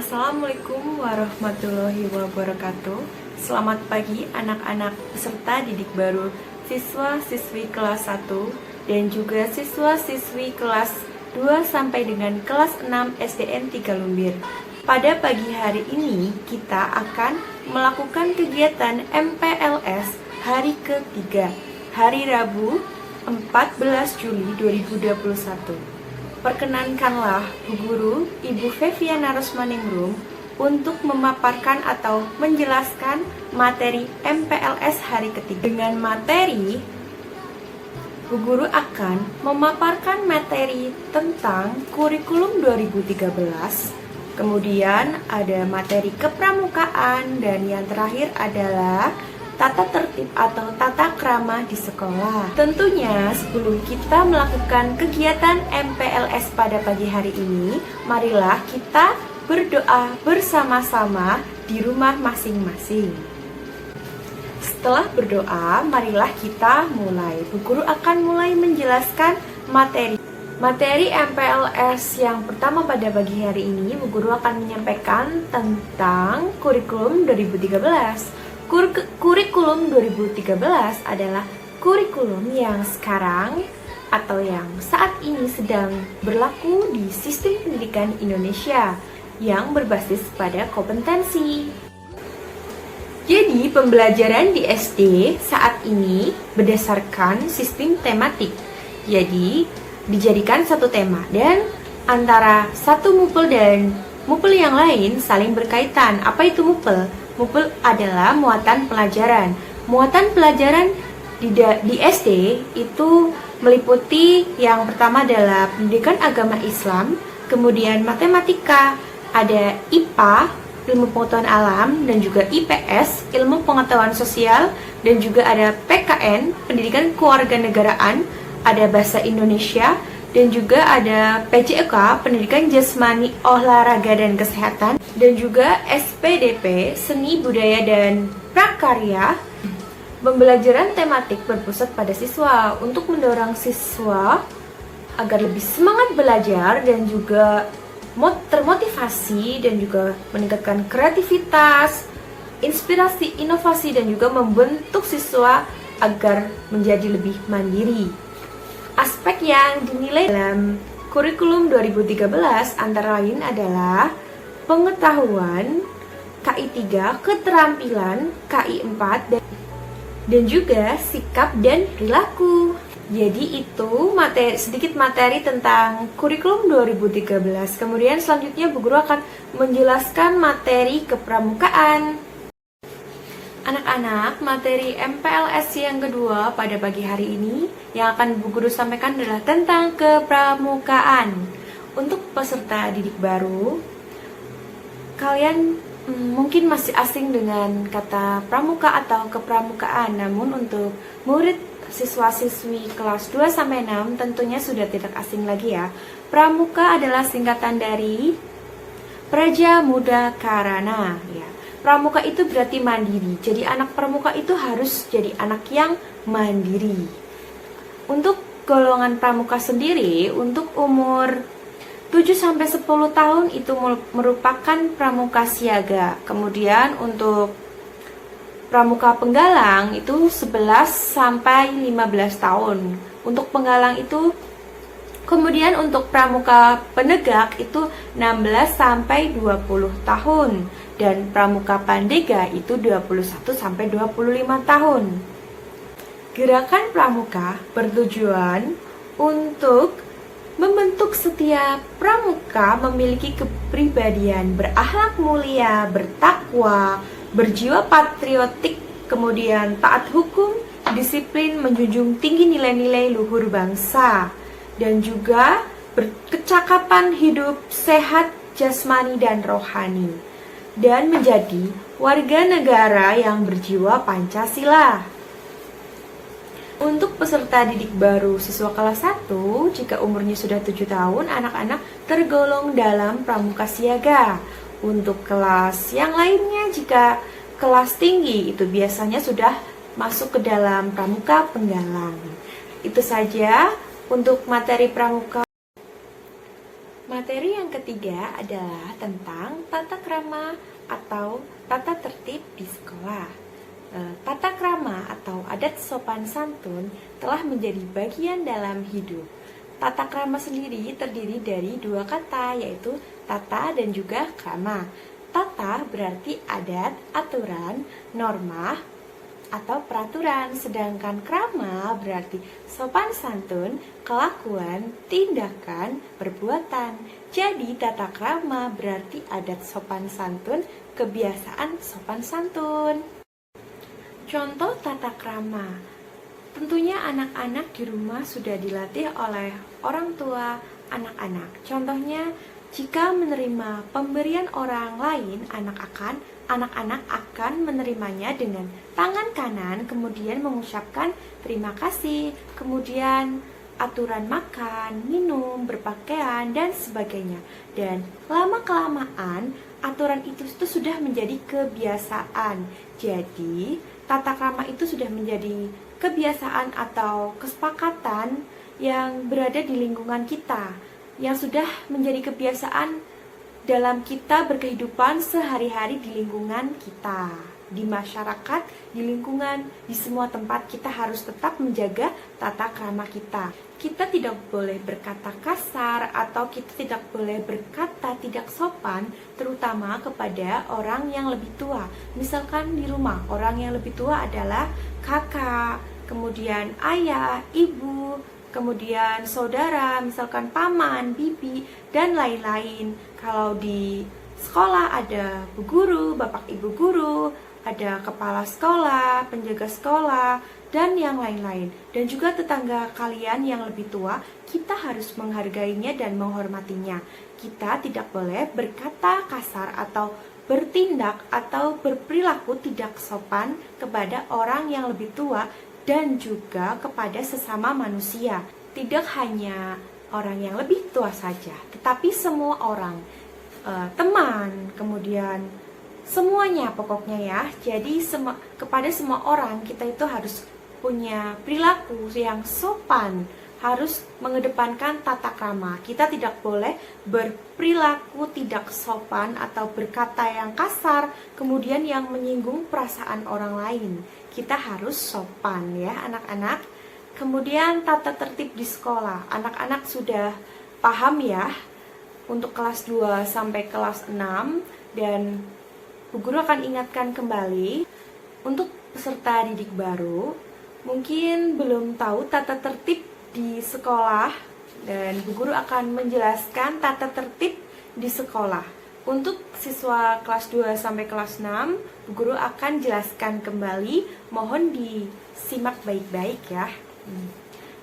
Assalamualaikum warahmatullahi wabarakatuh. Selamat pagi anak-anak peserta didik baru, siswa-siswi kelas 1 dan juga siswa-siswi kelas 2 sampai dengan kelas 6 SDN 3 Lumbir. Pada pagi hari ini kita akan melakukan kegiatan MPLS hari ketiga, hari Rabu 14 Juli 2021. Perkenankanlah Bu Guru Ibu Feviana Rosmaningrum untuk memaparkan atau menjelaskan materi MPLS hari ketiga. Dengan materi, Bu Guru akan memaparkan materi tentang kurikulum 2013, kemudian ada materi kepramukaan, dan yang terakhir adalah tata tertib atau tata krama di sekolah. Tentunya sebelum kita melakukan kegiatan MPLS pada pagi hari ini, marilah kita berdoa bersama-sama di rumah masing-masing. Setelah berdoa, marilah kita mulai. Bu Guru akan mulai menjelaskan materi. Materi MPLS yang pertama pada pagi hari ini, Bu Guru akan menyampaikan tentang kurikulum 2013. Kurikulum 2013 adalah kurikulum yang sekarang atau yang saat ini sedang berlaku di sistem pendidikan Indonesia yang berbasis pada kompetensi. Jadi pembelajaran di SD saat ini berdasarkan sistem tematik. Jadi dijadikan satu tema dan antara satu mupel dan mupel yang lain saling berkaitan. Apa itu mupel? Mupel adalah muatan pelajaran. Muatan pelajaran di SD itu meliputi yang pertama adalah pendidikan agama Islam, kemudian matematika, ada IPA, ilmu pengetahuan alam, dan juga IPS, ilmu pengetahuan sosial, dan juga ada PKN, pendidikan kewarganegaraan, ada bahasa Indonesia, dan juga ada PJK, pendidikan jasmani, olahraga, dan kesehatan, dan juga SPDP, seni, budaya, dan prakarya. Pembelajaran tematik berpusat pada siswa untuk mendorong siswa agar lebih semangat belajar dan juga termotivasi dan juga meningkatkan kreativitas, inspirasi, inovasi, dan juga membentuk siswa agar menjadi lebih mandiri. Aspek yang dinilai dalam kurikulum 2013 antara lain adalah pengetahuan, KI 3, keterampilan, KI 4, dan juga sikap dan perilaku. Jadi itu sedikit materi tentang kurikulum 2013. Kemudian selanjutnya Bu Guru akan menjelaskan materi kepramukaan. Anak-anak, materi MPLS yang kedua pada pagi hari ini yang akan Bu Guru sampaikan adalah tentang kepramukaan. Untuk peserta didik baru, kalian mungkin masih asing dengan kata pramuka atau kepramukaan. Namun untuk murid siswa-siswi kelas 2-6 tentunya sudah tidak asing lagi ya. Pramuka adalah singkatan dari Praja Muda Karana ya. Pramuka itu berarti mandiri. Jadi anak pramuka itu harus jadi anak yang mandiri. Untuk golongan pramuka sendiri, untuk umur 7-10 tahun itu merupakan pramuka siaga. Kemudian untuk pramuka penggalang itu 11-15 tahun. Untuk penggalang itu, kemudian untuk pramuka penegak itu 16-20 tahun. Dan pramuka pandega itu 21-25 tahun. Gerakan pramuka bertujuan untuk membentuk setiap pramuka memiliki kepribadian berakhlak mulia, bertakwa, berjiwa patriotik, kemudian taat hukum, disiplin, menjunjung tinggi nilai-nilai luhur bangsa, dan juga berkecakapan hidup sehat jasmani dan rohani, dan menjadi warga negara yang berjiwa Pancasila. Untuk peserta didik baru siswa kelas 1, jika umurnya sudah 7 tahun, anak-anak tergolong dalam pramuka siaga. Untuk kelas yang lainnya, jika kelas tinggi, itu biasanya sudah masuk ke dalam pramuka penggalang. Itu saja untuk materi pramuka. Materi yang ketiga adalah tentang tata krama atau tata tertib di sekolah. Tata krama atau adat sopan santun telah menjadi bagian dalam hidup. Tata krama sendiri terdiri dari dua kata, yaitu tata dan juga krama. Tata berarti adat, aturan, norma, atau peraturan, sedangkan krama berarti sopan santun, kelakuan, tindakan, perbuatan. Jadi tata krama berarti adat sopan santun, kebiasaan sopan santun. Contoh tata krama, tentunya anak-anak di rumah sudah dilatih oleh orang tua anak-anak. Contohnya, jika menerima pemberian orang lain, anak-anak akan menerimanya dengan tangan kanan, kemudian mengucapkan terima kasih, kemudian aturan makan, minum, berpakaian, dan sebagainya. Dan lama-kelamaan, aturan itu sudah menjadi kebiasaan. Jadi, tata krama itu sudah menjadi kebiasaan atau kesepakatan yang berada di lingkungan kita, yang sudah menjadi kebiasaan dalam kita berkehidupan sehari-hari di lingkungan kita, di masyarakat, di lingkungan, di semua tempat kita harus tetap menjaga tata krama kita. Kita tidak boleh berkata kasar atau kita tidak boleh berkata tidak sopan, terutama kepada orang yang lebih tua. Misalkan di rumah, orang yang lebih tua adalah kakak, kemudian ayah, ibu, kemudian saudara, misalkan paman, bibi, dan lain-lain. Kalau di sekolah ada bu guru, bapak ibu guru, ada kepala sekolah, penjaga sekolah, dan yang lain-lain. Dan juga tetangga kalian yang lebih tua, kita harus menghargainya dan menghormatinya. Kita tidak boleh berkata kasar atau bertindak atau berperilaku tidak sopan kepada orang yang lebih tua dan juga kepada sesama manusia. Tidak hanya orang yang lebih tua saja, tetapi semua orang, teman, kemudian semuanya pokoknya ya. Jadi kepada semua orang kita itu harus punya perilaku yang sopan, harus mengedepankan tata krama. Kita tidak boleh berperilaku tidak sopan atau berkata yang kasar, kemudian yang menyinggung perasaan orang lain. Kita harus sopan ya anak-anak. Kemudian tata tertib di sekolah. Anak-anak sudah paham ya untuk kelas 2 sampai kelas 6, dan Bu Guru akan ingatkan kembali untuk peserta didik baru. Mungkin belum tahu tata tertib di sekolah, dan Bu Guru akan menjelaskan tata tertib di sekolah. Untuk siswa kelas 2 sampai kelas 6, Bu Guru akan jelaskan kembali, mohon disimak baik-baik ya.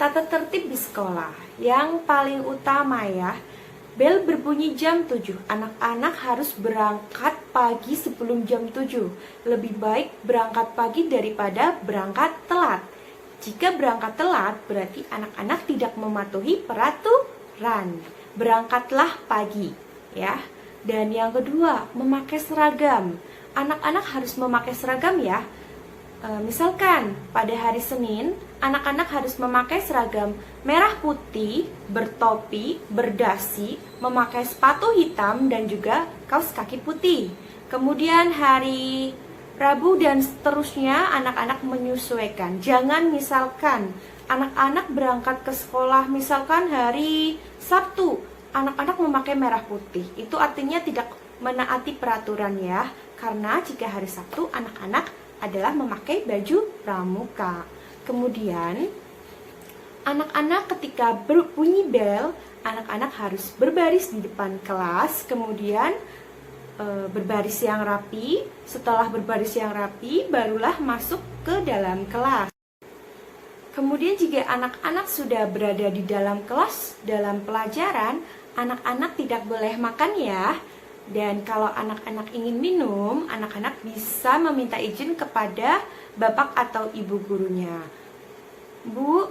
Tata tertib di sekolah, yang paling utama ya, bel berbunyi jam 7. Anak-anak harus berangkat pagi sebelum jam 7. Lebih baik berangkat pagi daripada berangkat telat. Jika berangkat telat, berarti anak-anak tidak mematuhi peraturan. Berangkatlah pagi, ya. Dan yang kedua, memakai seragam. Anak-anak harus memakai seragam ya. Misalkan pada hari Senin, anak-anak harus memakai seragam merah putih, bertopi, berdasi, memakai sepatu hitam dan juga kaos kaki putih. Kemudian hari Rabu dan seterusnya anak-anak menyesuaikan. Jangan misalkan anak-anak berangkat ke sekolah misalkan hari Sabtu, anak-anak memakai merah putih. Itu artinya tidak menaati peraturan ya. Karena jika hari Sabtu anak-anak adalah memakai baju pramuka. Kemudian anak-anak ketika berbunyi bel, anak-anak harus berbaris di depan kelas, kemudian berbaris yang rapi. Setelah berbaris yang rapi, barulah masuk ke dalam kelas. Kemudian jika anak-anak sudah berada di dalam kelas, dalam pelajaran, anak-anak tidak boleh makan ya. Dan kalau anak-anak ingin minum, anak-anak bisa meminta izin kepada bapak atau ibu gurunya. Bu,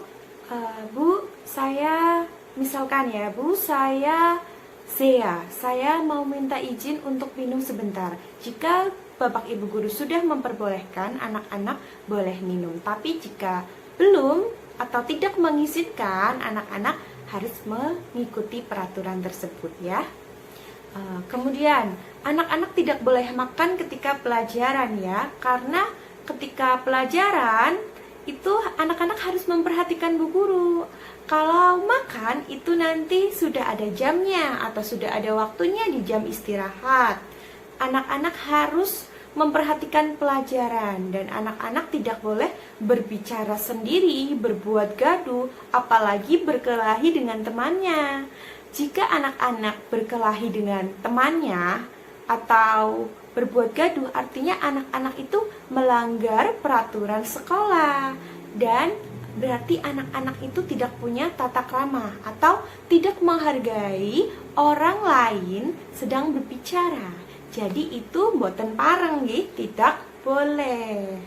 saya misalkan ya, Bu, saya Zea, saya mau minta izin untuk minum sebentar. Jika bapak ibu guru sudah memperbolehkan, anak-anak boleh minum. Tapi jika belum atau tidak mengizinkan, anak-anak harus mengikuti peraturan tersebut ya. Kemudian, anak-anak tidak boleh makan ketika pelajaran ya, karena ketika pelajaran itu anak-anak harus memperhatikan bu guru. Kalau makan itu nanti sudah ada jamnya atau sudah ada waktunya di jam istirahat. Anak-anak harus memperhatikan pelajaran dan anak-anak tidak boleh berbicara sendiri, berbuat gaduh, apalagi berkelahi dengan temannya. Jika anak-anak berkelahi dengan temannya atau berbuat gaduh, artinya anak-anak itu melanggar peraturan sekolah dan berarti anak-anak itu tidak punya tata krama atau tidak menghargai orang lain sedang berbicara. Jadi itu boten pareng gitu, tidak boleh.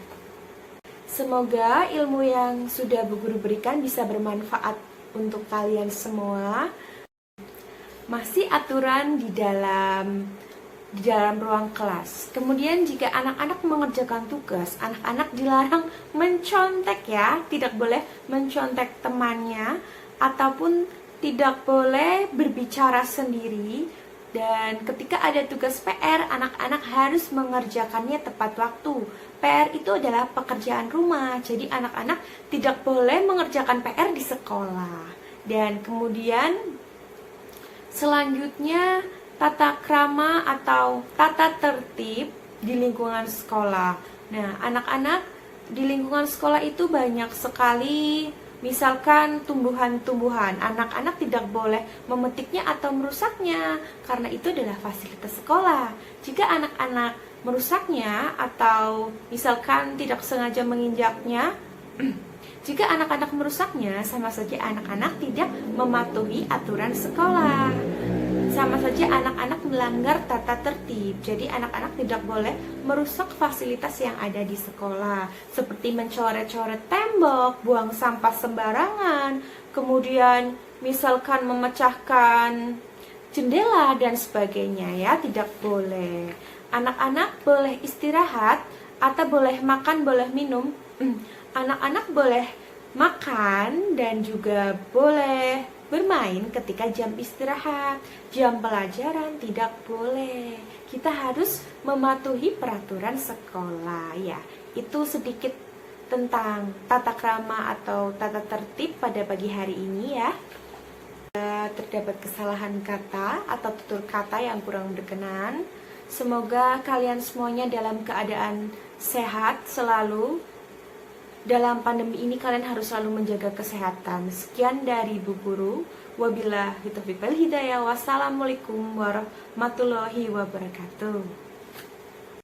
Semoga ilmu yang sudah Bu Guru berikan bisa bermanfaat untuk kalian semua. Masih aturan di dalam ruang kelas. Kemudian jika anak-anak mengerjakan tugas, anak-anak dilarang mencontek ya, tidak boleh mencontek temannya ataupun tidak boleh berbicara sendiri. Dan ketika ada tugas PR, anak-anak harus mengerjakannya tepat waktu. PR itu adalah pekerjaan rumah, jadi anak-anak tidak boleh mengerjakan PR di sekolah. Dan kemudian selanjutnya tata krama atau tata tertib di lingkungan sekolah. Nah, anak-anak di lingkungan sekolah itu banyak sekali, misalkan tumbuhan-tumbuhan. Anak-anak tidak boleh memetiknya atau merusaknya, karena itu adalah fasilitas sekolah. Jika anak-anak merusaknya atau misalkan tidak sengaja menginjaknya, jika anak-anak merusaknya, sama saja anak-anak tidak mematuhi aturan sekolah. Sama saja anak-anak melanggar tata tertib. Jadi anak-anak tidak boleh merusak fasilitas yang ada di sekolah, seperti mencoret-coret tembok, buang sampah sembarangan, kemudian misalkan memecahkan jendela dan sebagainya ya, tidak boleh. Anak-anak boleh istirahat atau boleh makan, boleh minum. Anak-anak boleh makan dan juga boleh bermain ketika jam istirahat. Jam pelajaran tidak boleh. Kita harus mematuhi peraturan sekolah ya. Itu sedikit tentang tata krama atau tata tertib pada pagi hari ini ya. Terdapat kesalahan kata atau tutur kata yang kurang berkenan. Semoga kalian semuanya dalam keadaan sehat selalu. Dalam pandemi ini kalian harus selalu menjaga kesehatan. Sekian dari Bu Guru. Wabillahi taufiq wal hidayah. Wassalamualaikum warahmatullahi wabarakatuh.